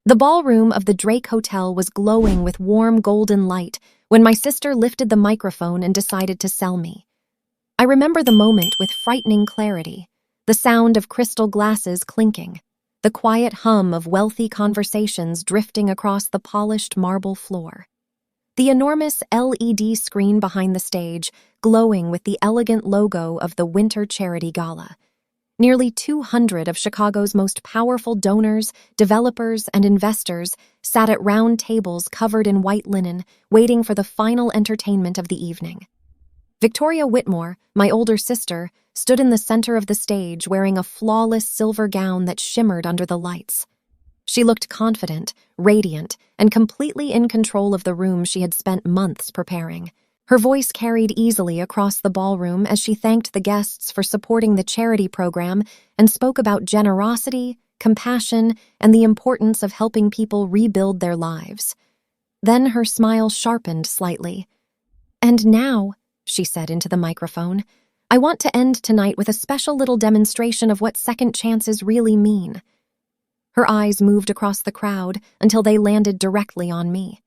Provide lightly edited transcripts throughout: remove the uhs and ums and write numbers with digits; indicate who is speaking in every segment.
Speaker 1: The ballroom of the Drake Hotel was glowing with warm golden light when my sister lifted the microphone and decided to sell me. I remember the moment with frightening clarity, the sound of crystal glasses clinking, the quiet hum of wealthy conversations drifting across the polished marble floor. The enormous LED screen behind the stage glowing with the elegant logo of the Winter Charity Gala. Nearly 200 of Chicago's most powerful donors, developers, and investors sat at round tables covered in white linen, waiting for the final entertainment of the evening. Victoria Whitmore, my older sister, stood in the center of the stage wearing a flawless silver gown that shimmered under the lights. She looked confident, radiant, and completely in control of the room she had spent months preparing. Her voice carried easily across the ballroom as she thanked the guests for supporting the charity program and spoke about generosity, compassion, and the importance of helping people rebuild their lives. Then her smile sharpened slightly. "And now," she said into the microphone, "I want to end tonight with a special little demonstration of what second chances really mean." Her eyes moved across the crowd until they landed directly on me.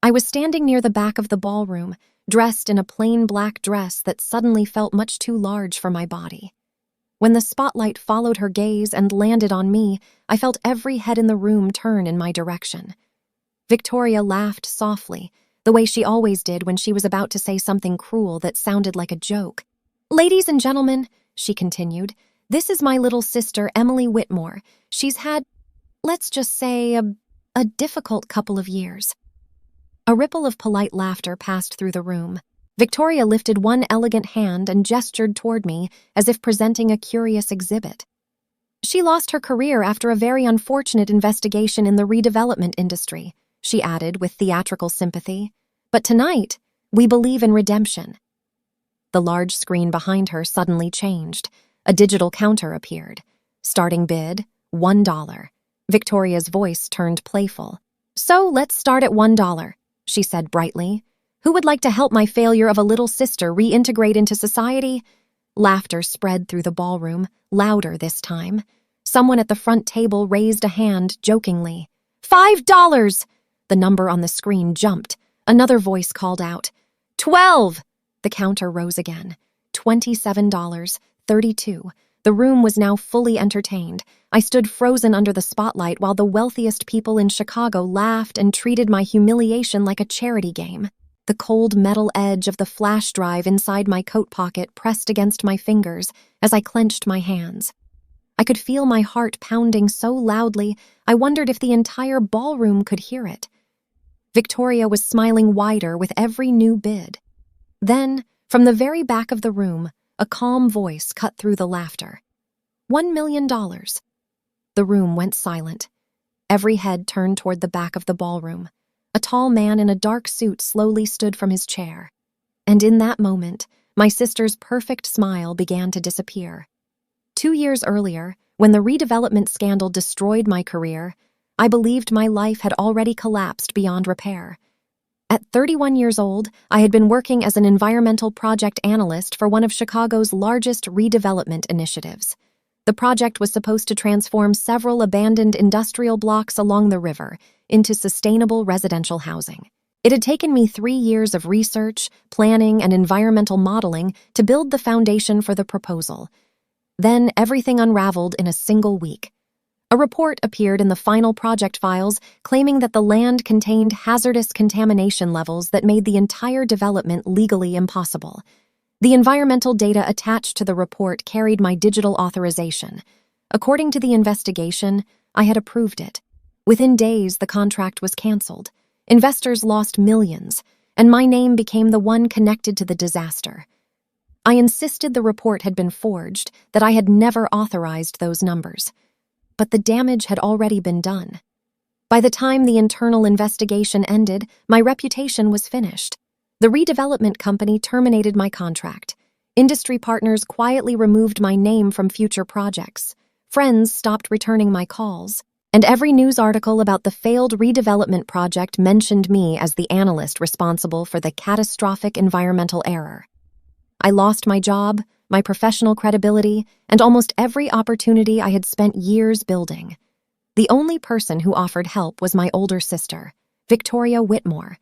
Speaker 1: I was standing near the back of the ballroom, dressed in a plain black dress that suddenly felt much too large for my body. When the spotlight followed her gaze and landed on me, I felt every head in the room turn in my direction. Victoria laughed softly, the way she always did when she was about to say something cruel that sounded like a joke. "Ladies and gentlemen," she continued, "this is my little sister, Emily Whitmore. She's had, let's just say, a difficult couple of years." A ripple of polite laughter passed through the room. Victoria lifted one elegant hand and gestured toward me as if presenting a curious exhibit. "She lost her career after a very unfortunate investigation in the redevelopment industry," she added with theatrical sympathy. "But tonight, we believe in redemption." The large screen behind her suddenly changed. A digital counter appeared. Starting bid, $1. Victoria's voice turned playful. "So let's start at $1. She said brightly. "Who would like to help my failure of a little sister reintegrate into society?" Laughter spread through the ballroom, louder this time. Someone at the front table raised a hand jokingly. $5! The number on the screen jumped. Another voice called out. $12! The counter rose again. $27, $32. The room was now fully entertained. I stood frozen under the spotlight while the wealthiest people in Chicago laughed and treated my humiliation like a charity game. The cold metal edge of the flash drive inside my coat pocket pressed against my fingers as I clenched my hands. I could feel my heart pounding so loudly, I wondered if the entire ballroom could hear it. Victoria was smiling wider with every new bid. Then, from the very back of the room, a calm voice cut through the laughter. $1 million. The room went silent. Every head turned toward the back of the ballroom. A tall man in a dark suit slowly stood from his chair. And in that moment, my sister's perfect smile began to disappear. 2 years earlier, when the redevelopment scandal destroyed my career, I believed my life had already collapsed beyond repair. At 31 years old, I had been working as an environmental project analyst for one of Chicago's largest redevelopment initiatives. The project was supposed to transform several abandoned industrial blocks along the river into sustainable residential housing. It had taken me 3 years of research, planning, and environmental modeling to build the foundation for the proposal. Then everything unraveled in a single week. A report appeared in the final project files claiming that the land contained hazardous contamination levels that made the entire development legally impossible. The environmental data attached to the report carried my digital authorization. According to the investigation, I had approved it. Within days, the contract was canceled. Investors lost millions, and my name became the one connected to the disaster. I insisted the report had been forged, that I had never authorized those numbers. But the damage had already been done. By the time the internal investigation ended, my reputation was finished. The redevelopment company terminated my contract. Industry partners quietly removed my name from future projects. Friends stopped returning my calls. And every news article about the failed redevelopment project mentioned me as the analyst responsible for the catastrophic environmental error. I lost my job, my professional credibility, and almost every opportunity I had spent years building. The only person who offered help was my older sister, Victoria Whitmore.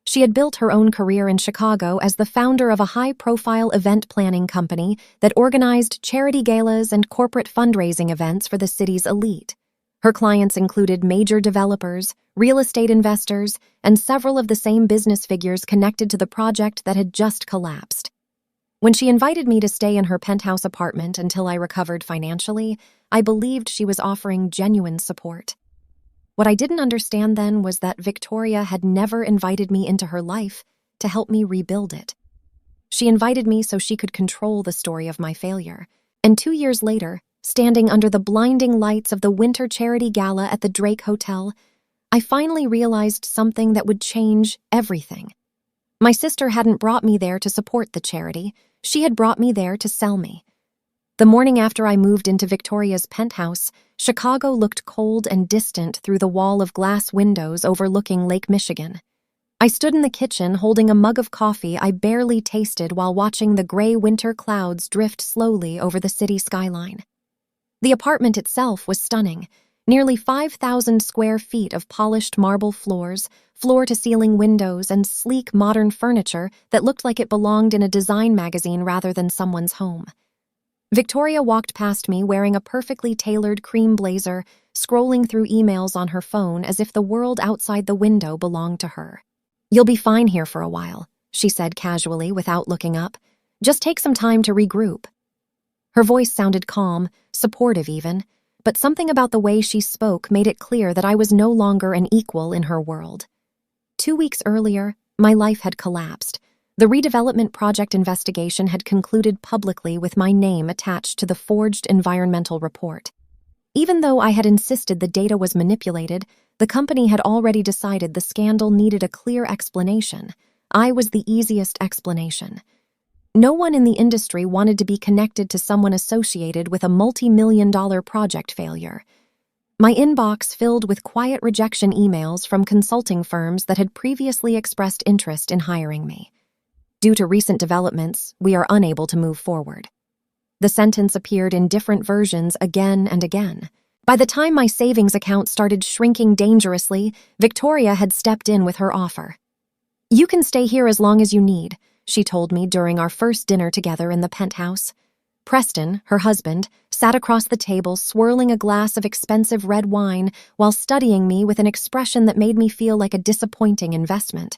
Speaker 1: She had built her own career in Chicago as the founder of a high-profile event planning company that organized charity galas and corporate fundraising events for the city's elite. Her clients included major developers, real estate investors, and several of the same business figures connected to the project that had just collapsed. When she invited me to stay in her penthouse apartment until I recovered financially, I believed she was offering genuine support. What I didn't understand then was that Victoria had never invited me into her life to help me rebuild it. She invited me so she could control the story of my failure. And 2 years later, standing under the blinding lights of the winter charity gala at the Drake Hotel, I finally realized something that would change everything. My sister hadn't brought me there to support the charity. She had brought me there to sell me. The morning after I moved into Victoria's penthouse, Chicago looked cold and distant through the wall of glass windows overlooking Lake Michigan. I stood in the kitchen holding a mug of coffee I barely tasted while watching the gray winter clouds drift slowly over the city skyline. The apartment itself was stunning. Nearly 5,000 square feet of polished marble floors, floor-to-ceiling windows, and sleek modern furniture that looked like it belonged in a design magazine rather than someone's home. Victoria walked past me wearing a perfectly tailored cream blazer, scrolling through emails on her phone as if the world outside the window belonged to her. "You'll be fine here for a while," she said casually without looking up. "Just take some time to regroup." Her voice sounded calm, supportive even, but something about the way she spoke made it clear that I was no longer an equal in her world. 2 weeks earlier, my life had collapsed. The redevelopment project investigation had concluded publicly with my name attached to the forged environmental report. Even though I had insisted the data was manipulated, the company had already decided the scandal needed a clear explanation. I was the easiest explanation. No one in the industry wanted to be connected to someone associated with a multi-million-dollar project failure. My inbox filled with quiet rejection emails from consulting firms that had previously expressed interest in hiring me. "Due to recent developments, we are unable to move forward." The sentence appeared in different versions again and again. By the time my savings account started shrinking dangerously, Victoria had stepped in with her offer. "You can stay here as long as you need," she told me during our first dinner together in the penthouse. Preston, her husband, sat across the table swirling a glass of expensive red wine while studying me with an expression that made me feel like a disappointing investment.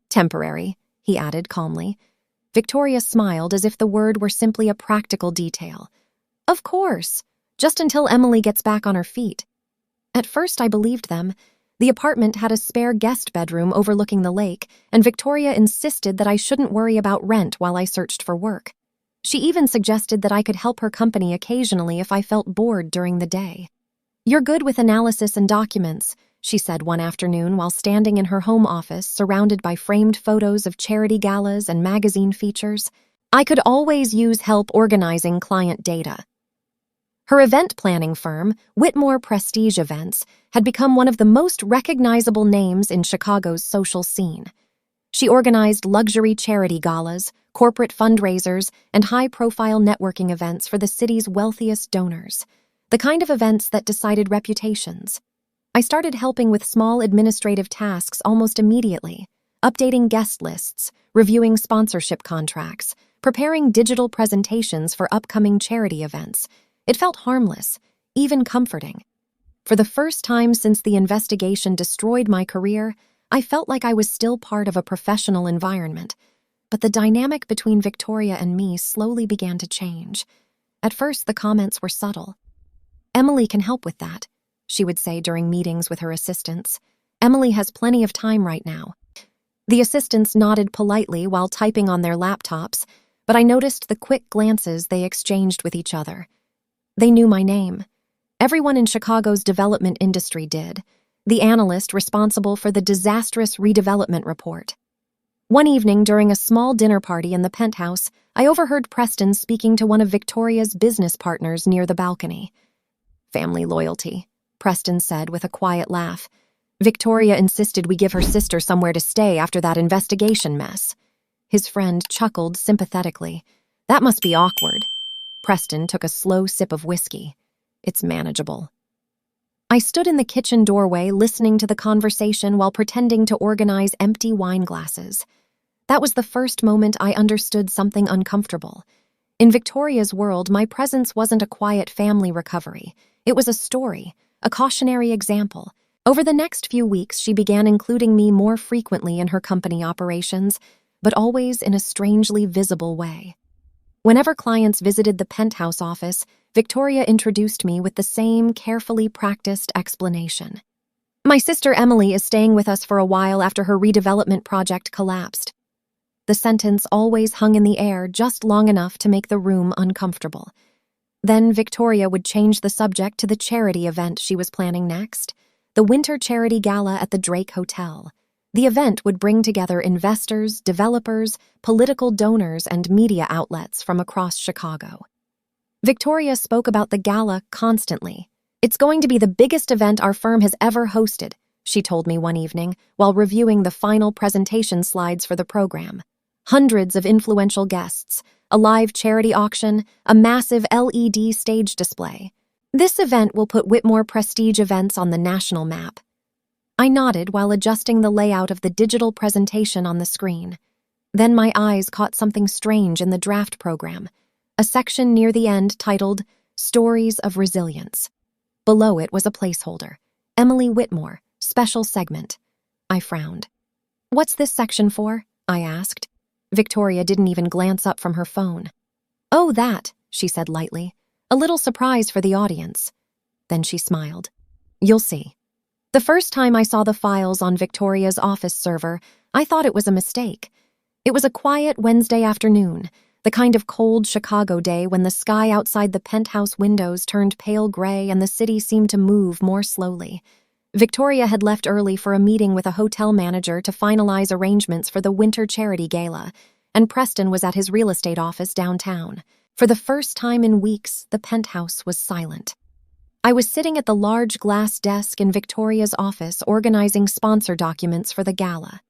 Speaker 1: "Temporary," he added calmly. Victoria smiled as if the word were simply a practical detail. "Of course, just until Emily gets back on her feet." At first I believed them. The apartment had a spare guest bedroom overlooking the lake, and Victoria insisted that I shouldn't worry about rent while I searched for work. She even suggested that I could help her company occasionally if I felt bored during the day. "You're good with analysis and documents," she said one afternoon while standing in her home office surrounded by framed photos of charity galas and magazine features. "I could always use help organizing client data." Her event planning firm, Whitmore Prestige Events, had become one of the most recognizable names in Chicago's social scene. She organized luxury charity galas, corporate fundraisers, and high-profile networking events for the city's wealthiest donors, the kind of events that decided reputations. I started helping with small administrative tasks almost immediately, updating guest lists, reviewing sponsorship contracts, preparing digital presentations for upcoming charity events. It felt harmless, even comforting. For the first time since the investigation destroyed my career, I felt like I was still part of a professional environment. But the dynamic between Victoria and me slowly began to change. At first, the comments were subtle. "Emily can help with that," she would say during meetings with her assistants. "Emily has plenty of time right now." The assistants nodded politely while typing on their laptops, but I noticed the quick glances they exchanged with each other. They knew my name. Everyone in Chicago's development industry did. The analyst responsible for the disastrous redevelopment report. One evening during a small dinner party in the penthouse, I overheard Preston speaking to one of Victoria's business partners near the balcony. "Family loyalty," Preston said with a quiet laugh. "Victoria insisted we give her sister somewhere to stay after that investigation mess." His friend chuckled sympathetically. "That must be awkward." Preston took a slow sip of whiskey. "It's manageable." I stood in the kitchen doorway listening to the conversation while pretending to organize empty wine glasses. That was the first moment I understood something uncomfortable. In Victoria's world, my presence wasn't a quiet family recovery. It was a story, a cautionary example. Over the next few weeks, she began including me more frequently in her company operations, but always in a strangely visible way. Whenever clients visited the penthouse office, Victoria introduced me with the same carefully practiced explanation. "My sister Emily is staying with us for a while after her redevelopment project collapsed." The sentence always hung in the air just long enough to make the room uncomfortable. Then Victoria would change the subject to the charity event she was planning next, the Winter Charity Gala at the Drake Hotel. The event would bring together investors, developers, political donors, and media outlets from across Chicago. Victoria spoke about the gala constantly. "It's going to be the biggest event our firm has ever hosted," she told me one evening while reviewing the final presentation slides for the program. Hundreds of influential guests, a live charity auction, a massive LED stage display. "This event will put Whitmore Prestige events on the national map." I nodded while adjusting the layout of the digital presentation on the screen. Then my eyes caught something strange in the draft program, a section near the end titled Stories of Resilience. Below it was a placeholder, Emily Whitmore, special segment. I frowned. "What's this section for?" I asked. Victoria didn't even glance up from her phone. "Oh, that," she said lightly. "A little surprise for the audience." Then she smiled. "You'll see." The first time I saw the files on Victoria's office server, I thought it was a mistake. It was a quiet Wednesday afternoon, the kind of cold Chicago day when the sky outside the penthouse windows turned pale gray and the city seemed to move more slowly. Victoria had left early for a meeting with a hotel manager to finalize arrangements for the Winter Charity Gala, and Preston was at his real estate office downtown. For the first time in weeks, the penthouse was silent. I was sitting at the large glass desk in Victoria's office organizing sponsor documents for the gala.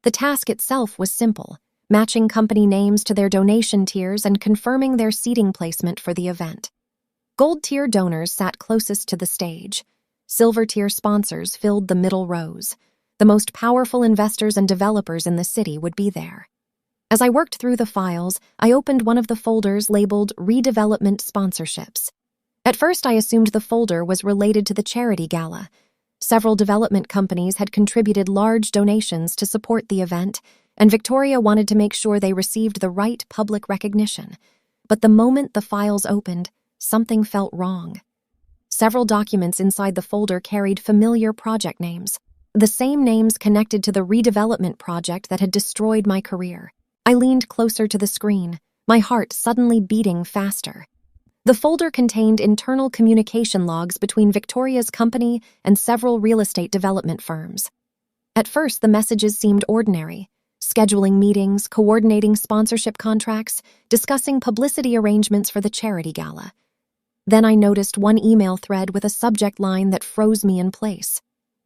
Speaker 1: The task itself was simple, matching company names to their donation tiers and confirming their seating placement for the event. Gold tier donors sat closest to the stage. Silver tier sponsors filled the middle rows. The most powerful investors and developers in the city would be there. As I worked through the files, I opened one of the folders labeled Redevelopment Sponsorships. At first, I assumed the folder was related to the charity gala. Several development companies had contributed large donations to support the event, and Victoria wanted to make sure they received the right public recognition. But the moment the files opened, something felt wrong. Several documents inside the folder carried familiar project names, the same names connected to the redevelopment project that had destroyed my career. I leaned closer to the screen, my heart suddenly beating faster. The folder contained internal communication logs between Victoria's company and several real estate development firms. At first, the messages seemed ordinary, scheduling meetings, coordinating sponsorship contracts, discussing publicity arrangements for the charity gala. Then I noticed one email thread with a subject line that froze me in place.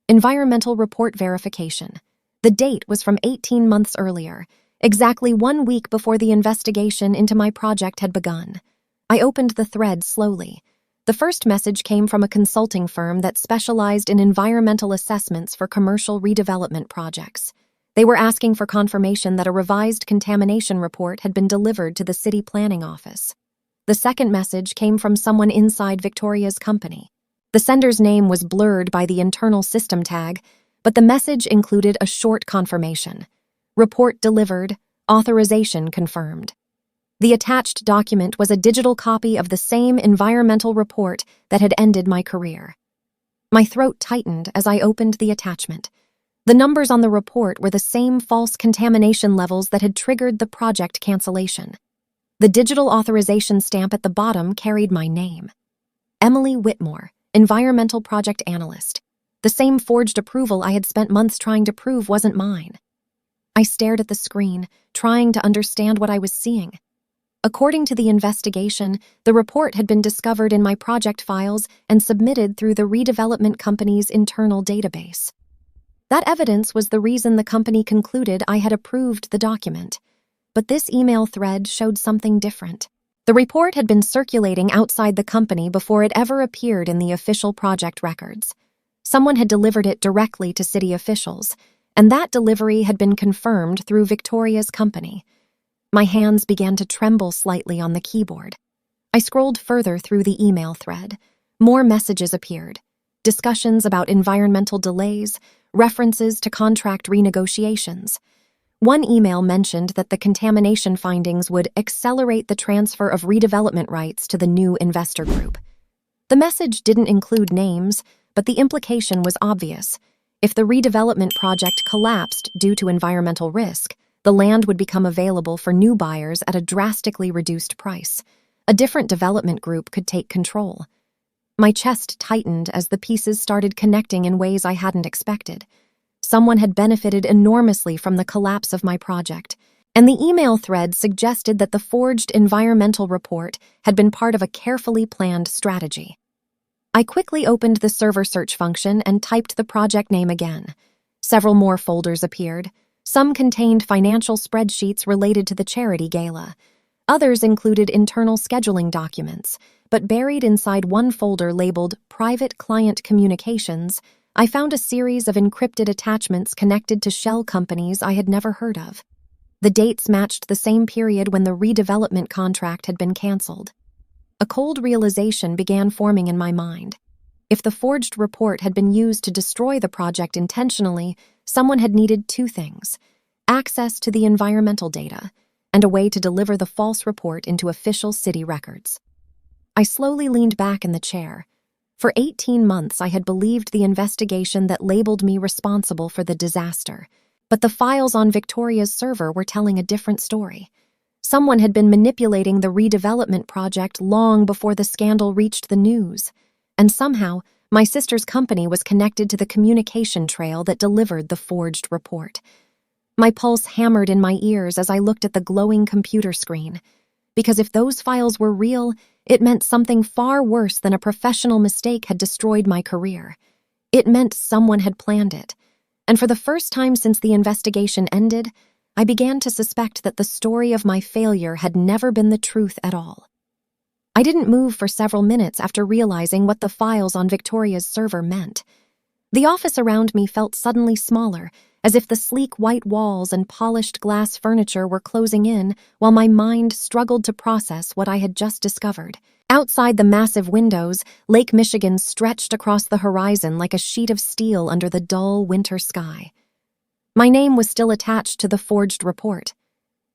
Speaker 1: Environmental report verification. The date was from 18 months earlier, exactly 1 week before the investigation into my project had begun. I opened the thread slowly. The first message came from a consulting firm that specialized in environmental assessments for commercial redevelopment projects. They were asking for confirmation that a revised contamination report had been delivered to the city planning office. The second message came from someone inside Victoria's company. The sender's name was blurred by the internal system tag, but the message included a short confirmation. Report delivered, authorization confirmed. The attached document was a digital copy of the same environmental report that had ended my career. My throat tightened as I opened the attachment. The numbers on the report were the same false contamination levels that had triggered the project cancellation. The digital authorization stamp at the bottom carried my name. Emily Whitmore, Environmental Project Analyst. The same forged approval I had spent months trying to prove wasn't mine. I stared at the screen, trying to understand what I was seeing. According to the investigation, the report had been discovered in my project files and submitted through the redevelopment company's internal database. That evidence was the reason the company concluded I had approved the document. But this email thread showed something different. The report had been circulating outside the company before it ever appeared in the official project records. Someone had delivered it directly to city officials, and that delivery had been confirmed through Victoria's company. My hands began to tremble slightly on the keyboard. I scrolled further through the email thread. More messages appeared. Discussions about environmental delays, references to contract renegotiations. One email mentioned that the contamination findings would accelerate the transfer of redevelopment rights to the new investor group. The message didn't include names, but the implication was obvious. If the redevelopment project collapsed due to environmental risk, the land would become available for new buyers at a drastically reduced price. A different development group could take control. My chest tightened as the pieces started connecting in ways I hadn't expected. Someone had benefited enormously from the collapse of my project, and the email thread suggested that the forged environmental report had been part of a carefully planned strategy. I quickly opened the server search function and typed the project name again. Several more folders appeared. Some contained financial spreadsheets related to the charity Gala. Others included internal scheduling documents, but buried inside one folder labeled Private Client Communications, I found a series of encrypted attachments connected to shell companies I had never heard of. The dates matched the same period when the redevelopment contract had been canceled. A cold realization began forming in my mind. If the forged report had been used to destroy the project intentionally, someone had needed two things: access to the environmental data, and a way to deliver the false report into official city records. I slowly leaned back in the chair. For 18 months, I had believed the investigation that labeled me responsible for the disaster, but the files on Victoria's server were telling a different story. Someone had been manipulating the redevelopment project long before the scandal reached the news, and somehow, my sister's company was connected to the communication trail that delivered the forged report. My pulse hammered in my ears as I looked at the glowing computer screen, because if those files were real, it meant something far worse than a professional mistake had destroyed my career. It meant someone had planned it, and for the first time since the investigation ended, I began to suspect that the story of my failure had never been the truth at all. I didn't move for several minutes after realizing what the files on Victoria's server meant. The office around me felt suddenly smaller, as if the sleek white walls and polished glass furniture were closing in while my mind struggled to process what I had just discovered. Outside the massive windows, Lake Michigan stretched across the horizon like a sheet of steel under the dull winter sky. My name was still attached to the forged report.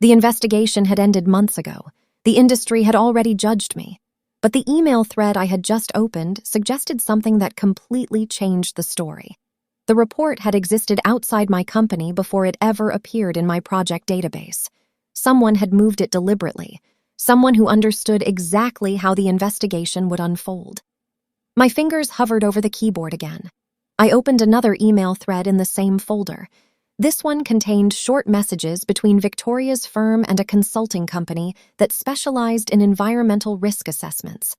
Speaker 1: The investigation had ended months ago. The industry had already judged me. But the email thread I had just opened suggested something that completely changed the story. The report had existed outside my company before it ever appeared in my project database. Someone had moved it deliberately, someone who understood exactly how the investigation would unfold. My fingers hovered over the keyboard again. I opened another email thread in the same folder. This one contained short messages between Victoria's firm and a consulting company that specialized in environmental risk assessments.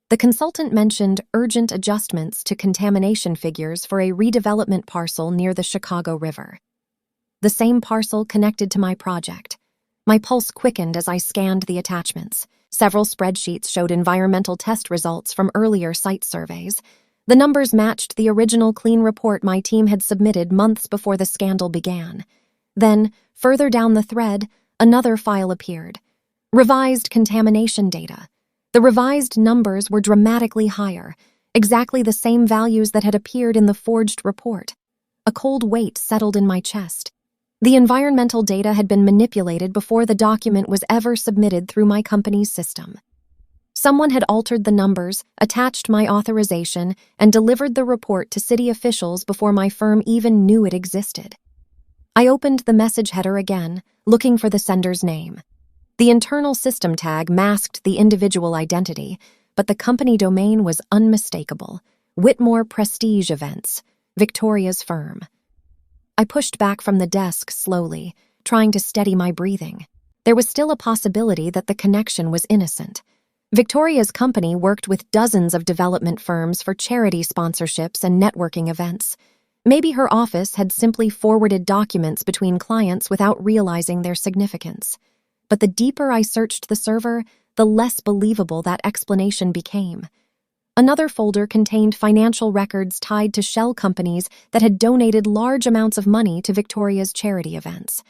Speaker 1: The consultant mentioned urgent adjustments to contamination figures for a redevelopment parcel near the Chicago River. The same parcel connected to my project. My pulse quickened as I scanned the attachments. Several spreadsheets showed environmental test results from earlier site surveys. The numbers matched the original clean report my team had submitted months before the scandal began. Then, further down the thread, another file appeared. Revised contamination data. The revised numbers were dramatically higher, exactly the same values that had appeared in the forged report. A cold weight settled in my chest. The environmental data had been manipulated before the document was ever submitted through my company's system. Someone had altered the numbers, attached my authorization, and delivered the report to city officials before my firm even knew it existed. I opened the message header again, looking for the sender's name. The internal system tag masked the individual identity, but the company domain was unmistakable. Whitmore Prestige Events, Victoria's firm. I pushed back from the desk slowly, trying to steady my breathing. There was still a possibility that the connection was innocent. Victoria's company worked with dozens of development firms for charity sponsorships and networking events. Maybe her office had simply forwarded documents between clients without realizing their significance. But the deeper I searched the server, the less believable that explanation became. Another folder contained financial records tied to shell companies that had donated large amounts of money to Victoria's charity events.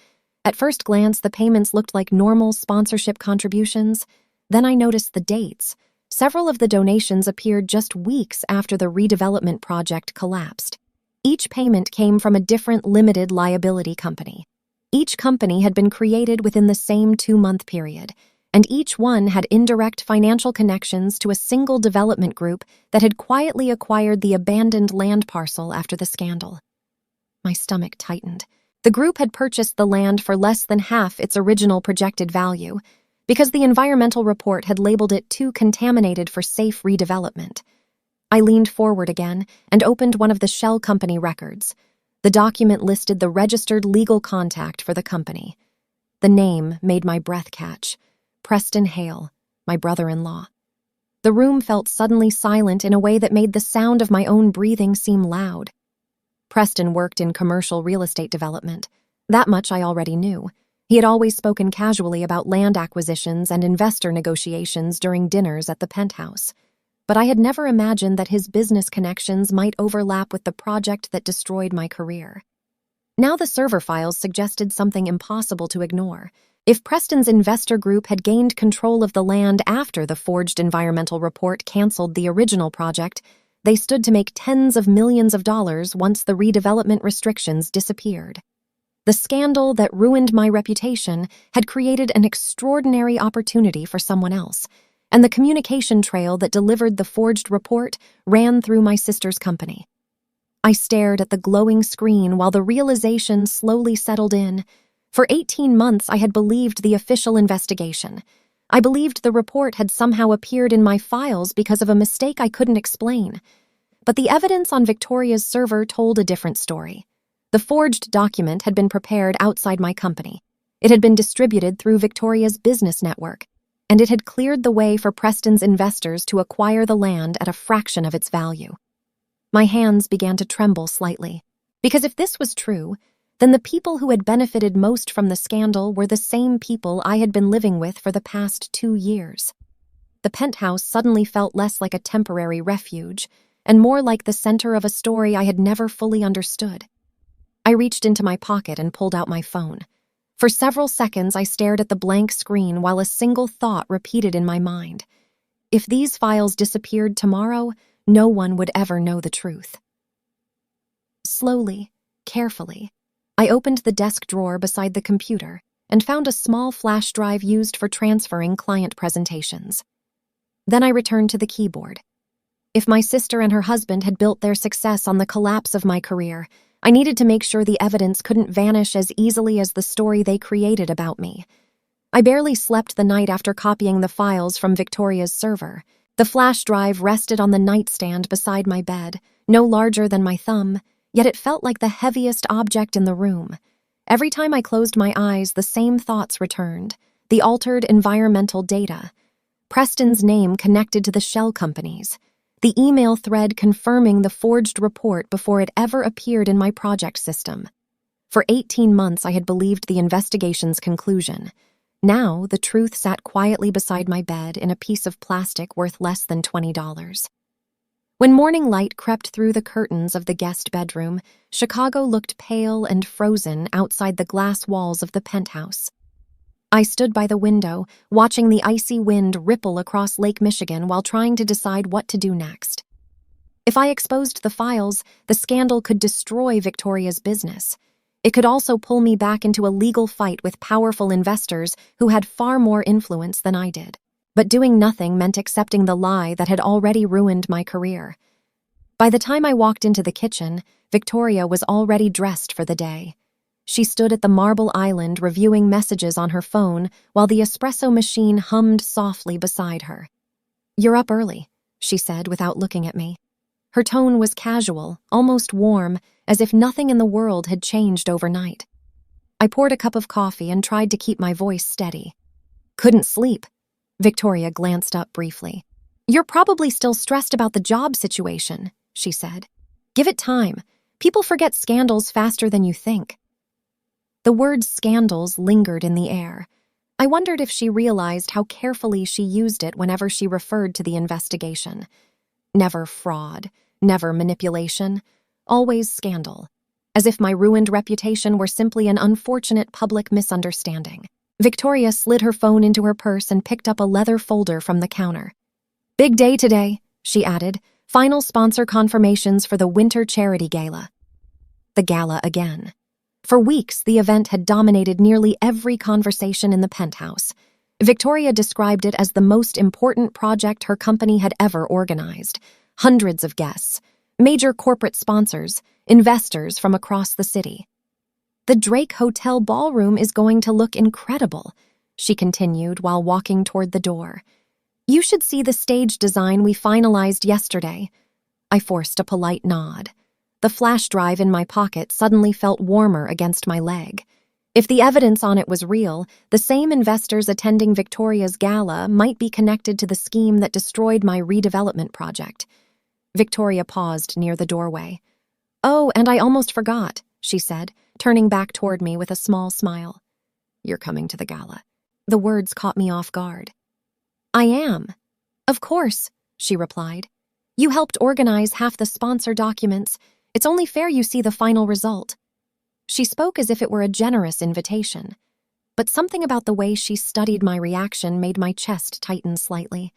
Speaker 1: At first glance, the payments looked like normal sponsorship contributions. Then I noticed the dates. Several of the donations appeared just weeks after the redevelopment project collapsed. Each payment came from a different limited liability company. Each company had been created within the same 2-month period, and each one had indirect financial connections to a single development group that had quietly acquired the abandoned land parcel after the scandal. My stomach tightened. The group had purchased the land for less than half its original projected value, because the environmental report had labeled it too contaminated for safe redevelopment. I leaned forward again and opened one of the shell company records. The document listed the registered legal contact for the company. The name made my breath catch. Preston Hale, my brother-in-law. The room felt suddenly silent in a way that made the sound of my own breathing seem loud. Preston worked in commercial real estate development. That much I already knew. He had always spoken casually about land acquisitions and investor negotiations during dinners at the penthouse. But I had never imagined that his business connections might overlap with the project that destroyed my career. Now the server files suggested something impossible to ignore. If Preston's investor group had gained control of the land after the forged environmental report canceled the original project, they stood to make tens of millions of dollars once the redevelopment restrictions disappeared. The scandal that ruined my reputation had created an extraordinary opportunity for someone else, and the communication trail that delivered the forged report ran through my sister's company. I stared at the glowing screen while the realization slowly settled in. For 18 months, I had believed the official investigation. I believed the report had somehow appeared in my files because of a mistake I couldn't explain. But the evidence on Victoria's server told a different story. The forged document had been prepared outside my company. It had been distributed through Victoria's business network, and it had cleared the way for Preston's investors to acquire the land at a fraction of its value. My hands began to tremble slightly, because if this was true, then the people who had benefited most from the scandal were the same people I had been living with for the past 2 years. The penthouse suddenly felt less like a temporary refuge, and more like the center of a story I had never fully understood. I reached into my pocket and pulled out my phone. For several seconds, I stared at the blank screen while a single thought repeated in my mind. If these files disappeared tomorrow, no one would ever know the truth. Slowly, carefully, I opened the desk drawer beside the computer and found a small flash drive used for transferring client presentations. Then I returned to the keyboard. If my sister and her husband had built their success on the collapse of my career, I needed to make sure the evidence couldn't vanish as easily as the story they created about me. I barely slept the night after copying the files from Victoria's server. The flash drive rested on the nightstand beside my bed, no larger than my thumb, yet it felt like the heaviest object in the room. Every time I closed my eyes, the same thoughts returned. The altered environmental data. Preston's name connected to the shell companies. The email thread confirming the forged report before it ever appeared in my project system. For 18 months, I had believed the investigation's conclusion. Now, the truth sat quietly beside my bed in a piece of plastic worth less than $20. When morning light crept through the curtains of the guest bedroom, Chicago looked pale and frozen outside the glass walls of the penthouse. I stood by the window, watching the icy wind ripple across Lake Michigan while trying to decide what to do next. If I exposed the files, the scandal could destroy Victoria's business. It could also pull me back into a legal fight with powerful investors who had far more influence than I did. But doing nothing meant accepting the lie that had already ruined my career. By the time I walked into the kitchen, Victoria was already dressed for the day. She stood at the marble island reviewing messages on her phone while the espresso machine hummed softly beside her. "You're up early," she said without looking at me. Her tone was casual, almost warm, as if nothing in the world had changed overnight. I poured a cup of coffee and tried to keep my voice steady. "Couldn't sleep." Victoria glanced up briefly. "You're probably still stressed about the job situation," she said. "Give it time. People forget scandals faster than you think." The word scandals lingered in the air. I wondered if she realized how carefully she used it whenever she referred to the investigation. Never fraud, never manipulation, always scandal, as if my ruined reputation were simply an unfortunate public misunderstanding. Victoria slid her phone into her purse and picked up a leather folder from the counter. "Big day today," she added. "Final sponsor confirmations for the Winter Charity Gala." The gala again. For weeks, the event had dominated nearly every conversation in the penthouse. Victoria described it as the most important project her company had ever organized. Hundreds of guests, major corporate sponsors, investors from across the city. "The Drake Hotel ballroom is going to look incredible," she continued while walking toward the door. "You should see the stage design we finalized yesterday." I forced a polite nod. The flash drive in my pocket suddenly felt warmer against my leg. If the evidence on it was real, the same investors attending Victoria's gala might be connected to the scheme that destroyed my redevelopment project. Victoria paused near the doorway. "Oh, and I almost forgot," she said, turning back toward me with a small smile. "You're coming to the gala." The words caught me off guard. "I am." "Of course," she replied. "You helped organize half the sponsor documents. It's only fair you see the final result." She spoke as if it were a generous invitation, but something about the way she studied my reaction made my chest tighten slightly.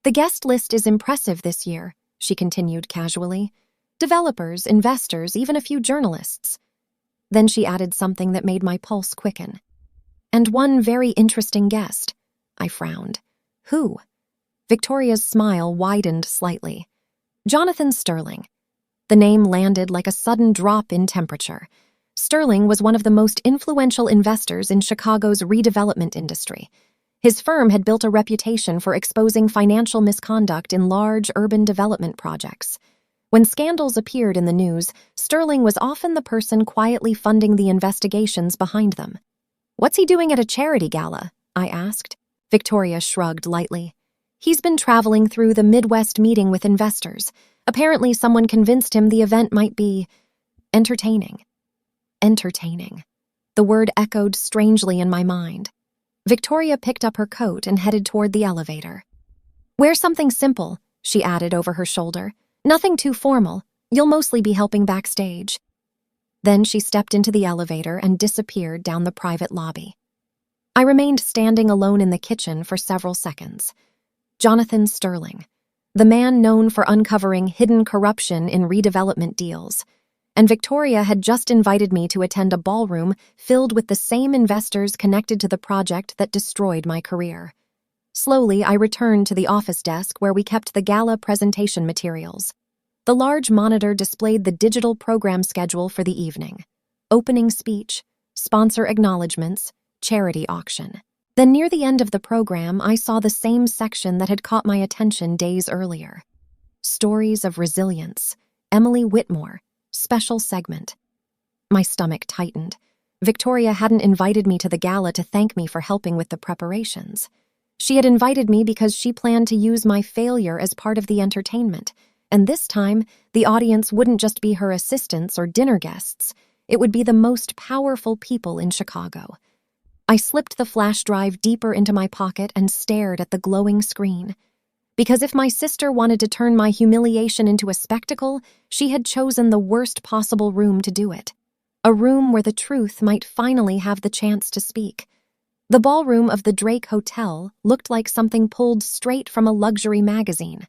Speaker 1: "The guest list is impressive this year," she continued casually. "Developers, investors, even a few journalists." Then she added something that made my pulse quicken. "And one very interesting guest." I frowned. "Who?" Victoria's smile widened slightly. "Jonathan Sterling." The name landed like a sudden drop in temperature. Sterling was one of the most influential investors in Chicago's redevelopment industry. His firm had built a reputation for exposing financial misconduct in large urban development projects. When scandals appeared in the news, Sterling was often the person quietly funding the investigations behind them. "What's he doing at a charity gala?" I asked. Victoria shrugged lightly. "He's been traveling through the Midwest meeting with investors. Apparently someone convinced him the event might be entertaining." Entertaining. The word echoed strangely in my mind. Victoria picked up her coat and headed toward the elevator. "Wear something simple," she added over her shoulder. "Nothing too formal. You'll mostly be helping backstage." Then she stepped into the elevator and disappeared down the private lobby. I remained standing alone in the kitchen for several seconds. Jonathan Sterling, the man known for uncovering hidden corruption in redevelopment deals. And Victoria had just invited me to attend a ballroom filled with the same investors connected to the project that destroyed my career. Slowly, I returned to the office desk where we kept the gala presentation materials. The large monitor displayed the digital program schedule for the evening: opening speech, sponsor acknowledgements, charity auction. Then near the end of the program, I saw the same section that had caught my attention days earlier. Stories of Resilience, Emily Whitmore, special segment. My stomach tightened. Victoria hadn't invited me to the gala to thank me for helping with the preparations. She had invited me because she planned to use my failure as part of the entertainment, and this time, the audience wouldn't just be her assistants or dinner guests. It would be the most powerful people in Chicago. I slipped the flash drive deeper into my pocket and stared at the glowing screen. Because if my sister wanted to turn my humiliation into a spectacle, she had chosen the worst possible room to do it. A room where the truth might finally have the chance to speak. The ballroom of the Drake Hotel looked like something pulled straight from a luxury magazine.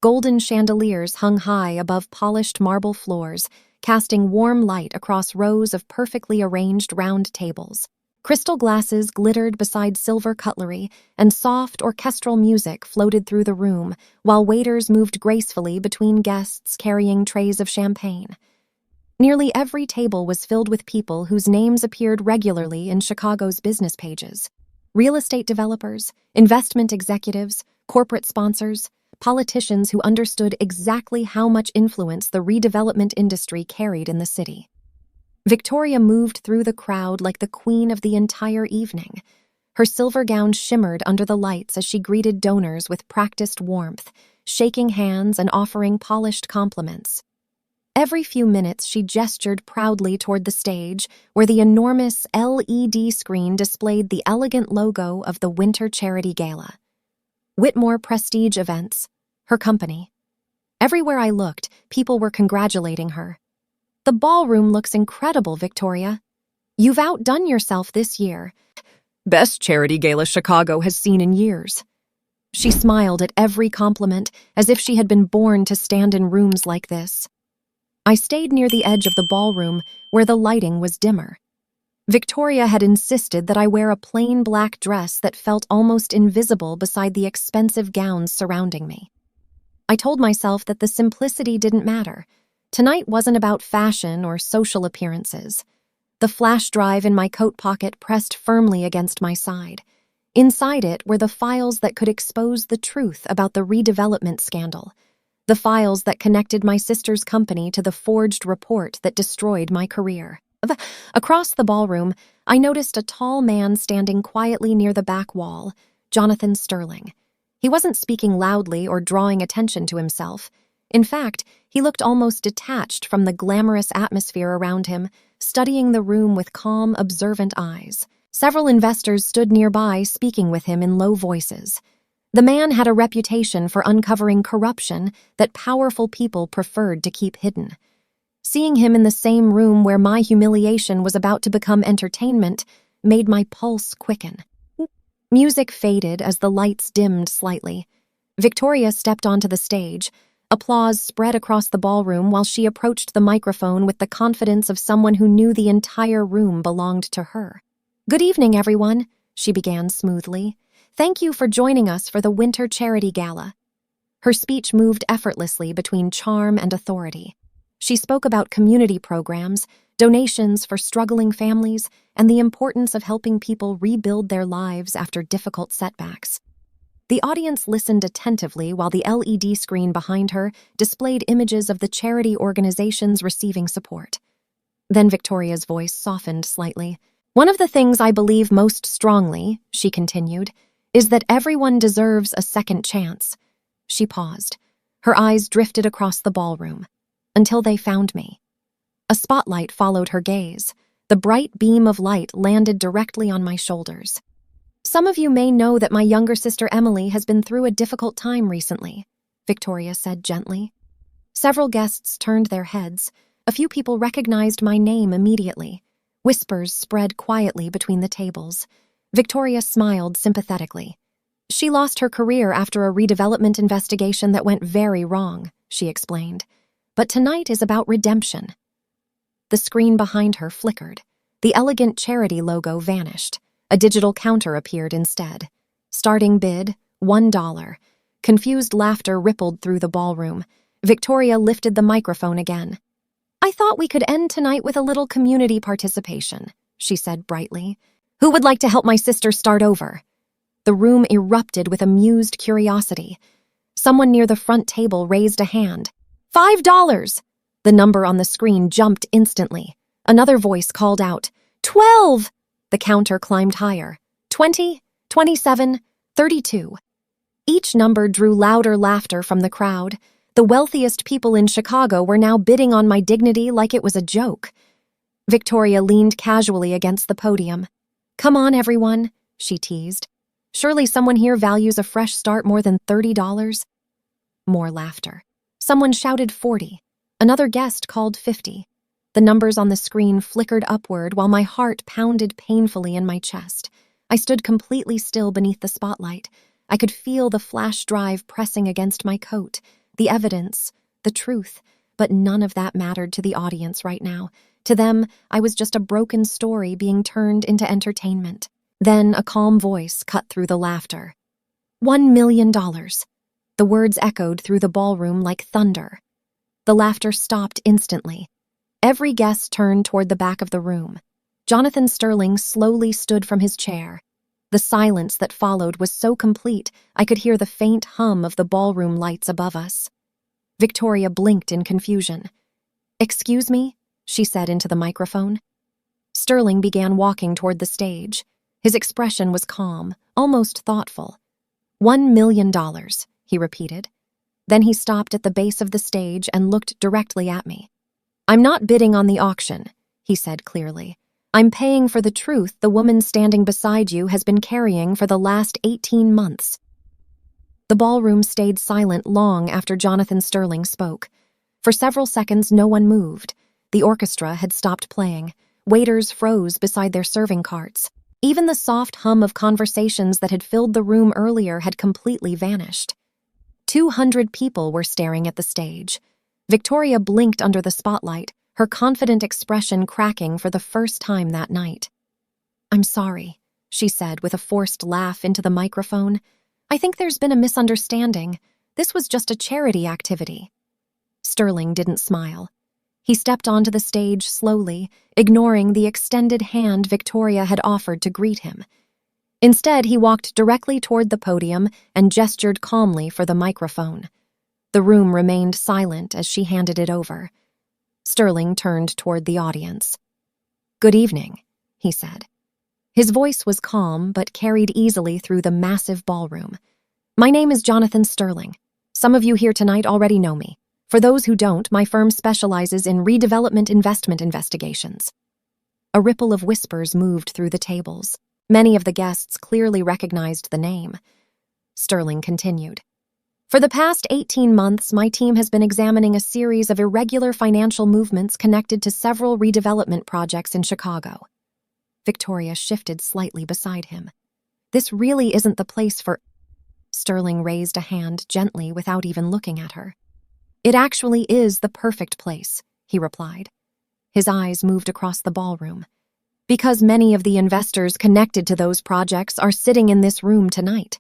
Speaker 1: Golden chandeliers hung high above polished marble floors, casting warm light across rows of perfectly arranged round tables. Crystal glasses glittered beside silver cutlery, and soft orchestral music floated through the room, while waiters moved gracefully between guests carrying trays of champagne. Nearly every table was filled with people whose names appeared regularly in Chicago's business pages. Real estate developers, investment executives, corporate sponsors, politicians who understood exactly how much influence the redevelopment industry carried in the city. Victoria moved through the crowd like the queen of the entire evening. Her silver gown shimmered under the lights as she greeted donors with practiced warmth, shaking hands and offering polished compliments. Every few minutes, she gestured proudly toward the stage, where the enormous LED screen displayed the elegant logo of the Winter Charity Gala. Whitmore Prestige Events, her company. Everywhere I looked, people were congratulating her. "The ballroom looks incredible, Victoria. You've outdone yourself this year. Best charity gala Chicago has seen in years." She smiled at every compliment, as if she had been born to stand in rooms like this. I stayed near the edge of the ballroom, where the lighting was dimmer. Victoria had insisted that I wear a plain black dress that felt almost invisible beside the expensive gowns surrounding me. I told myself that the simplicity didn't matter. Tonight wasn't about fashion or social appearances. The flash drive in my coat pocket pressed firmly against my side. Inside it were the files that could expose the truth about the redevelopment scandal, the files that connected my sister's company to the forged report that destroyed my career. Across the ballroom, I noticed a tall man standing quietly near the back wall, Jonathan Sterling. He wasn't speaking loudly or drawing attention to himself. In fact, he looked almost detached from the glamorous atmosphere around him, studying the room with calm, observant eyes. Several investors stood nearby, speaking with him in low voices. The man had a reputation for uncovering corruption that powerful people preferred to keep hidden. Seeing him in the same room where my humiliation was about to become entertainment made my pulse quicken. Music faded as the lights dimmed slightly. Victoria stepped onto the stage. Applause spread across the ballroom while she approached the microphone with the confidence of someone who knew the entire room belonged to her. "Good evening, everyone," she began smoothly. "Thank you for joining us for the Winter Charity Gala." Her speech moved effortlessly between charm and authority. She spoke about community programs, donations for struggling families, and the importance of helping people rebuild their lives after difficult setbacks. The audience listened attentively while the LED screen behind her displayed images of the charity organizations receiving support. Then Victoria's voice softened slightly. "One of the things I believe most strongly," she continued, "is that everyone deserves a second chance." She paused. Her eyes drifted across the ballroom, until they found me. A spotlight followed her gaze. The bright beam of light landed directly on my shoulders. "Some of you may know that my younger sister Emily has been through a difficult time recently," Victoria said gently. Several guests turned their heads. A few people recognized my name immediately. Whispers spread quietly between the tables. Victoria smiled sympathetically. "She lost her career after a redevelopment investigation that went very wrong," she explained. "But tonight is about redemption." The screen behind her flickered. The elegant charity logo vanished. A digital counter appeared instead. Starting bid, $1. Confused laughter rippled through the ballroom. Victoria lifted the microphone again. "I thought we could end tonight with a little community participation," she said brightly. "Who would like to help my sister start over?" The room erupted with amused curiosity. Someone near the front table raised a hand. $5! The number on the screen jumped instantly. Another voice called out, $12! The counter climbed higher. 20, 27, 32. Each number drew louder laughter from the crowd. The wealthiest people in Chicago were now bidding on my dignity like it was a joke. Victoria leaned casually against the podium. "Come on, everyone," she teased. "Surely someone here values a fresh start more than $30. More laughter. Someone shouted 40. Another guest called 50. The numbers on the screen flickered upward while my heart pounded painfully in my chest. I stood completely still beneath the spotlight. I could feel the flash drive pressing against my coat, the evidence, the truth, but none of that mattered to the audience right now. To them, I was just a broken story being turned into entertainment. Then a calm voice cut through the laughter. $1 million. The words echoed through the ballroom like thunder. The laughter stopped instantly. Every guest turned toward the back of the room. Jonathan Sterling slowly stood from his chair. The silence that followed was so complete, I could hear the faint hum of the ballroom lights above us. Victoria blinked in confusion. "Excuse me?" she said into the microphone. Sterling began walking toward the stage. His expression was calm, almost thoughtful. $1 million, he repeated. Then he stopped at the base of the stage and looked directly at me. "I'm not bidding on the auction," he said clearly. "I'm paying for the truth the woman standing beside you has been carrying for the last 18 months." The ballroom stayed silent long after Jonathan Sterling spoke. For several seconds, no one moved. The orchestra had stopped playing. Waiters froze beside their serving carts. Even the soft hum of conversations that had filled the room earlier had completely vanished. 200 people were staring at the stage. Victoria blinked under the spotlight, her confident expression cracking for the first time that night. "I'm sorry," she said with a forced laugh into the microphone. "I think there's been a misunderstanding. This was just a charity activity." Sterling didn't smile. He stepped onto the stage slowly, ignoring the extended hand Victoria had offered to greet him. Instead, he walked directly toward the podium and gestured calmly for the microphone. The room remained silent as she handed it over. Sterling turned toward the audience. "Good evening," he said. His voice was calm but carried easily through the massive ballroom. "My name is Jonathan Sterling. Some of you here tonight already know me. For those who don't, my firm specializes in redevelopment investment investigations." A ripple of whispers moved through the tables. Many of the guests clearly recognized the name. Sterling continued. "For the past 18 months, my team has been examining a series of irregular financial movements connected to several redevelopment projects in Chicago." Victoria shifted slightly beside him. "This really isn't the place for—" Sterling raised a hand gently without even looking at her. "It actually is the perfect place," he replied. His eyes moved across the ballroom. "Because many of the investors connected to those projects are sitting in this room tonight."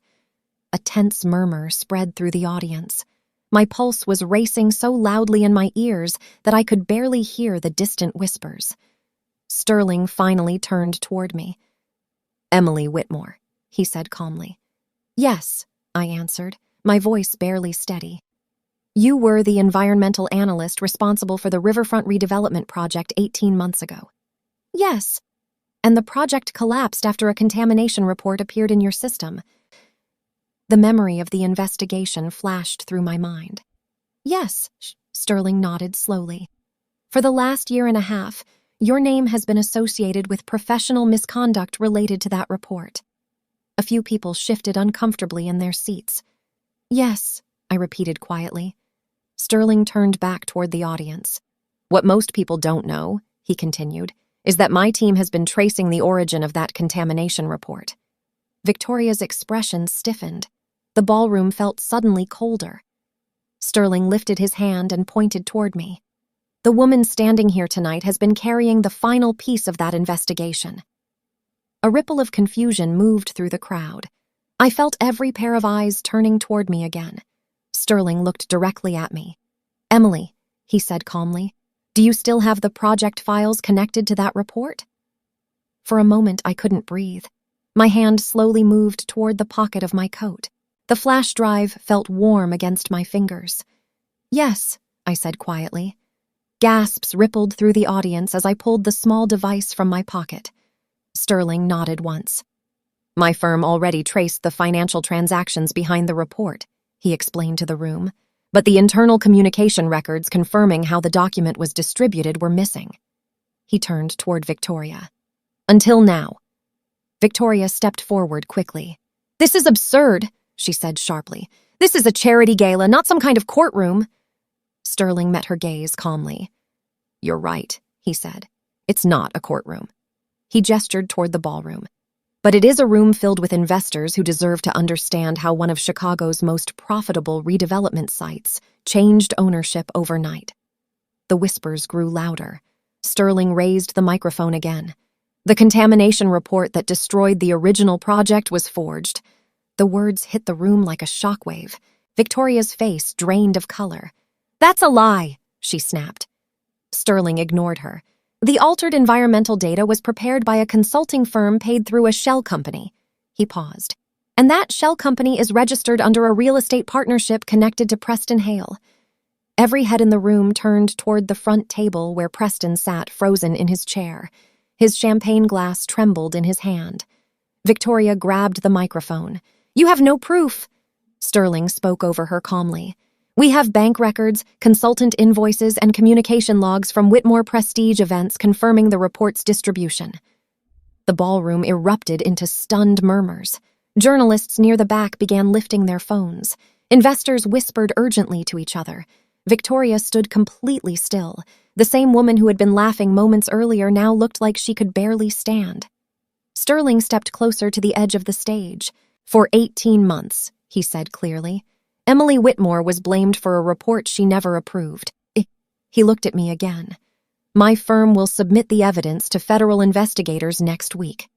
Speaker 1: A tense murmur spread through the audience. My pulse was racing so loudly in my ears that I could barely hear the distant whispers. Sterling finally turned toward me. "Emily Whitmore," he said calmly. "Yes," I answered, my voice barely steady. "You were the environmental analyst responsible for the Riverfront redevelopment project 18 months ago." "Yes." "And the project collapsed after a contamination report appeared in your system." The memory of the investigation flashed through my mind. "Yes," Sterling nodded slowly. "For the last year and a half, your name has been associated with professional misconduct related to that report." A few people shifted uncomfortably in their seats. "Yes," I repeated quietly. Sterling turned back toward the audience. "What most people don't know," he continued, "is that my team has been tracing the origin of that contamination report." Victoria's expression stiffened. The ballroom felt suddenly colder. Sterling lifted his hand and pointed toward me. "The woman standing here tonight has been carrying the final piece of that investigation." A ripple of confusion moved through the crowd. I felt every pair of eyes turning toward me again. Sterling looked directly at me. "Emily," he said calmly, "do you still have the project files connected to that report?" For a moment, I couldn't breathe. My hand slowly moved toward the pocket of my coat. The flash drive felt warm against my fingers. "Yes," I said quietly. Gasps rippled through the audience as I pulled the small device from my pocket. Sterling nodded once. "My firm already traced the financial transactions behind the report," he explained to the room, "but the internal communication records confirming how the document was distributed were missing." He turned toward Victoria. "Until now." Victoria stepped forward quickly. "This is absurd," she said sharply. "This is a charity gala, not some kind of courtroom." Sterling met her gaze calmly. "You're right," he said. "It's not a courtroom." He gestured toward the ballroom. "But it is a room filled with investors who deserve to understand how one of Chicago's most profitable redevelopment sites changed ownership overnight." The whispers grew louder. Sterling raised the microphone again. "The contamination report that destroyed the original project was forged." The words hit the room like a shockwave. Victoria's face drained of color. "That's a lie," she snapped. Sterling ignored her. "The altered environmental data was prepared by a consulting firm paid through a shell company." He paused. "And that shell company is registered under a real estate partnership connected to Preston Hale." Every head in the room turned toward the front table where Preston sat frozen in his chair. His champagne glass trembled in his hand. Victoria grabbed the microphone. "You have no proof." Sterling spoke over her calmly. We have bank records, consultant invoices, and communication logs from Whitmore Prestige events confirming the report's distribution. The ballroom erupted into stunned murmurs. Journalists near the back began lifting their phones. Investors whispered urgently to each other. Victoria stood completely still. The same woman who had been laughing moments earlier now looked like she could barely stand. Sterling stepped closer to the edge of the stage. "For 18 months, he said clearly. Emily Whitmore was blamed for a report she never approved. He looked at me again. My firm will submit the evidence to federal investigators next week.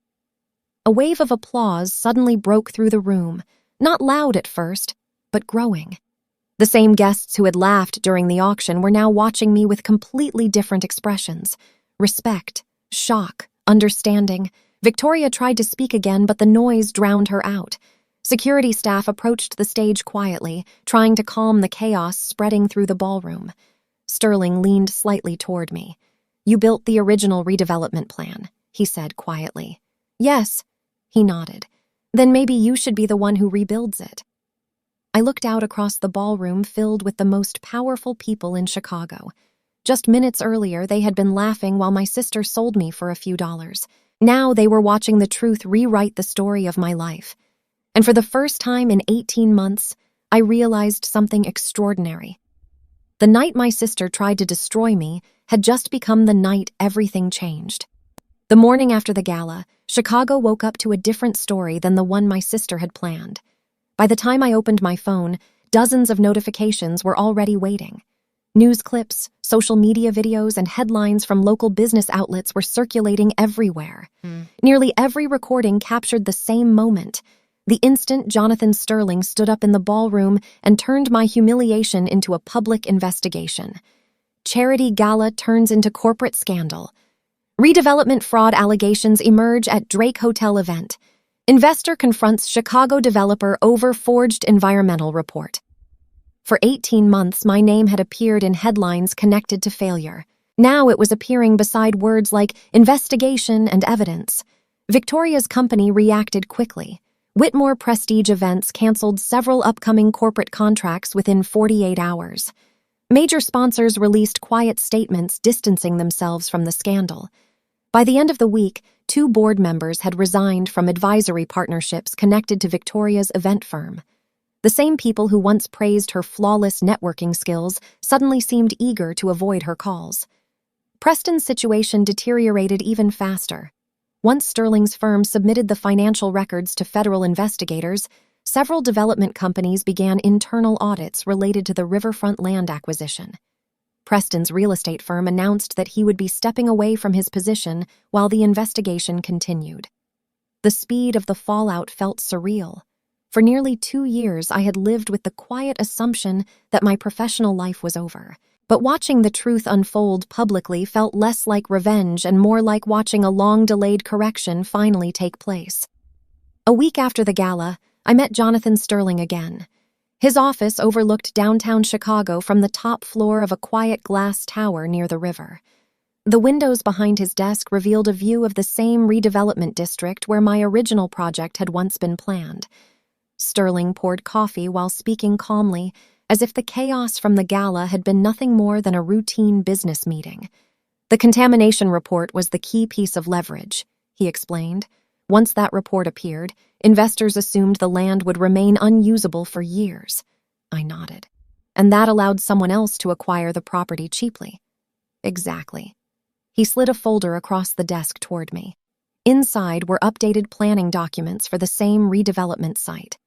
Speaker 1: A wave of applause suddenly broke through the room, not loud at first, but growing. The same guests who had laughed during the auction were now watching me with completely different expressions. Respect, shock, understanding. Victoria tried to speak again, but the noise drowned her out. Security staff approached the stage quietly, trying to calm the chaos spreading through the ballroom. Sterling leaned slightly toward me. "You built the original redevelopment plan," he said quietly. "Yes," he nodded. "Then maybe you should be the one who rebuilds it." I looked out across the ballroom filled with the most powerful people in Chicago. Just minutes earlier, they had been laughing while my sister sold me for a few dollars. Now they were watching the truth rewrite the story of my life. And for the first time in 18 months, I realized something extraordinary. The night my sister tried to destroy me had just become the night everything changed. The morning after the gala, Chicago woke up to a different story than the one my sister had planned. By the time I opened my phone, dozens of notifications were already waiting. News clips, social media videos, and headlines from local business outlets were circulating everywhere. Nearly every recording captured the same moment. The instant Jonathan Sterling stood up in the ballroom and turned my humiliation into a public investigation. Charity Gala turns into corporate scandal. Redevelopment fraud allegations emerge at Drake Hotel event. Investor confronts Chicago developer over forged environmental report. For 18 months, my name had appeared in headlines connected to failure. Now it was appearing beside words like investigation and evidence. Victoria's company reacted quickly. Whitmore Prestige Events canceled several upcoming corporate contracts within 48 hours. Major sponsors released quiet statements distancing themselves from the scandal. By the end of the week, 2 board members had resigned from advisory partnerships connected to Victoria's event firm. The same people who once praised her flawless networking skills suddenly seemed eager to avoid her calls. Preston's situation deteriorated even faster. Once Sterling's firm submitted the financial records to federal investigators, several development companies began internal audits related to the riverfront land acquisition. Preston's real estate firm announced that he would be stepping away from his position while the investigation continued. The speed of the fallout felt surreal. For nearly 2 years, I had lived with the quiet assumption that my professional life was over. But watching the truth unfold publicly felt less like revenge and more like watching a long-delayed correction finally take place. A week after the gala, I met Jonathan Sterling again. His office overlooked downtown Chicago from the top floor of a quiet glass tower near the river. The windows behind his desk revealed a view of the same redevelopment district where my original project had once been planned. Sterling poured coffee while speaking calmly, as if the chaos from the gala had been nothing more than a routine business meeting. The contamination report was the key piece of leverage, he explained. Once that report appeared, investors assumed the land would remain unusable for years. I nodded. And that allowed someone else to acquire the property cheaply. Exactly. He slid a folder across the desk toward me. Inside were updated planning documents for the same redevelopment site.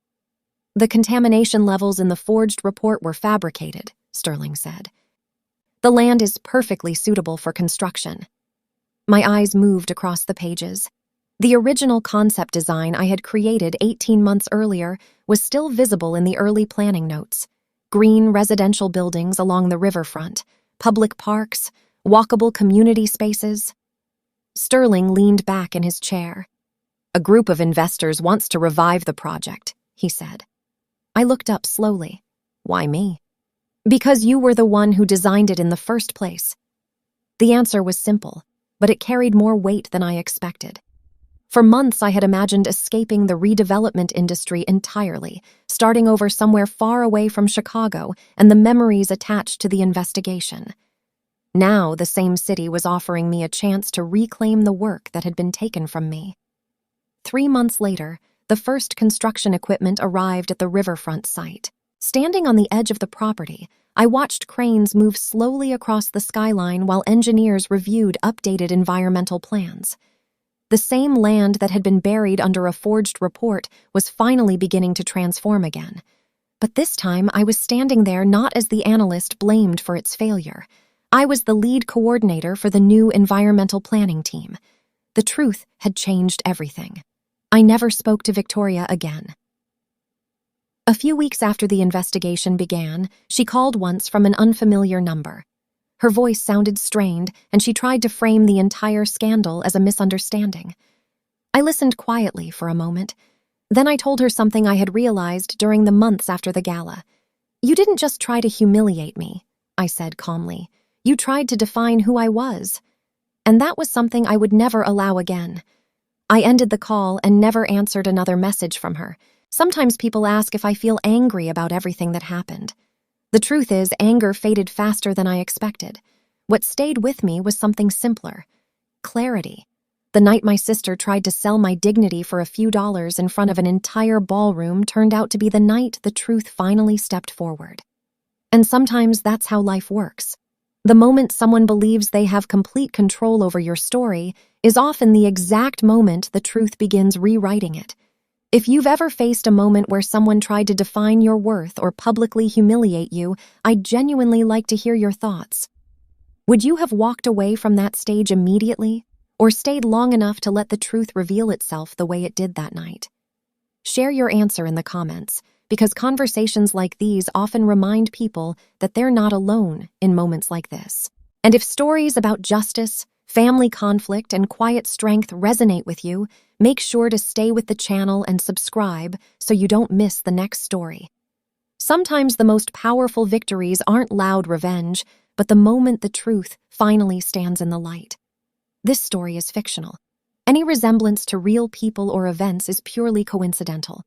Speaker 1: The contamination levels in the forged report were fabricated, Sterling said. The land is perfectly suitable for construction. My eyes moved across the pages. The original concept design I had created 18 months earlier was still visible in the early planning notes. Green residential buildings along the riverfront, public parks, walkable community spaces. Sterling leaned back in his chair. "A group of investors wants to revive the project," he said. I looked up slowly. "Why me?" "Because you were the one who designed it in the first place." The answer was simple, but it carried more weight than I expected. For months, I had imagined escaping the redevelopment industry entirely, starting over somewhere far away from Chicago and the memories attached to the investigation. Now, the same city was offering me a chance to reclaim the work that had been taken from me. 3 months later, the first construction equipment arrived at the riverfront site. Standing on the edge of the property, I watched cranes move slowly across the skyline while engineers reviewed updated environmental plans. The same land that had been buried under a forged report was finally beginning to transform again. But this time, I was standing there not as the analyst blamed for its failure. I was the lead coordinator for the new environmental planning team. The truth had changed everything. I never spoke to Victoria again. A few weeks after the investigation began, she called once from an unfamiliar number. Her voice sounded strained, and she tried to frame the entire scandal as a misunderstanding. I listened quietly for a moment. Then I told her something I had realized during the months after the gala. "You didn't just try to humiliate me," I said calmly. "You tried to define who I was." And that was something I would never allow again. I ended the call and never answered another message from her. Sometimes people ask if I feel angry about everything that happened. The truth is, anger faded faster than I expected. What stayed with me was something simpler: clarity. The night my sister tried to sell my dignity for a few dollars in front of an entire ballroom turned out to be the night the truth finally stepped forward. And sometimes that's how life works. The moment someone believes they have complete control over your story is often the exact moment the truth begins rewriting it. If you've ever faced a moment where someone tried to define your worth or publicly humiliate you, I'd genuinely like to hear your thoughts. Would you have walked away from that stage immediately, or stayed long enough to let the truth reveal itself the way it did that night? Share your answer in the comments, because conversations like these often remind people that they're not alone in moments like this. And if stories about justice, family conflict, and quiet strength resonate with you, make sure to stay with the channel and subscribe so you don't miss the next story. Sometimes the most powerful victories aren't loud revenge, but the moment the truth finally stands in the light. This story is fictional. Any resemblance to real people or events is purely coincidental.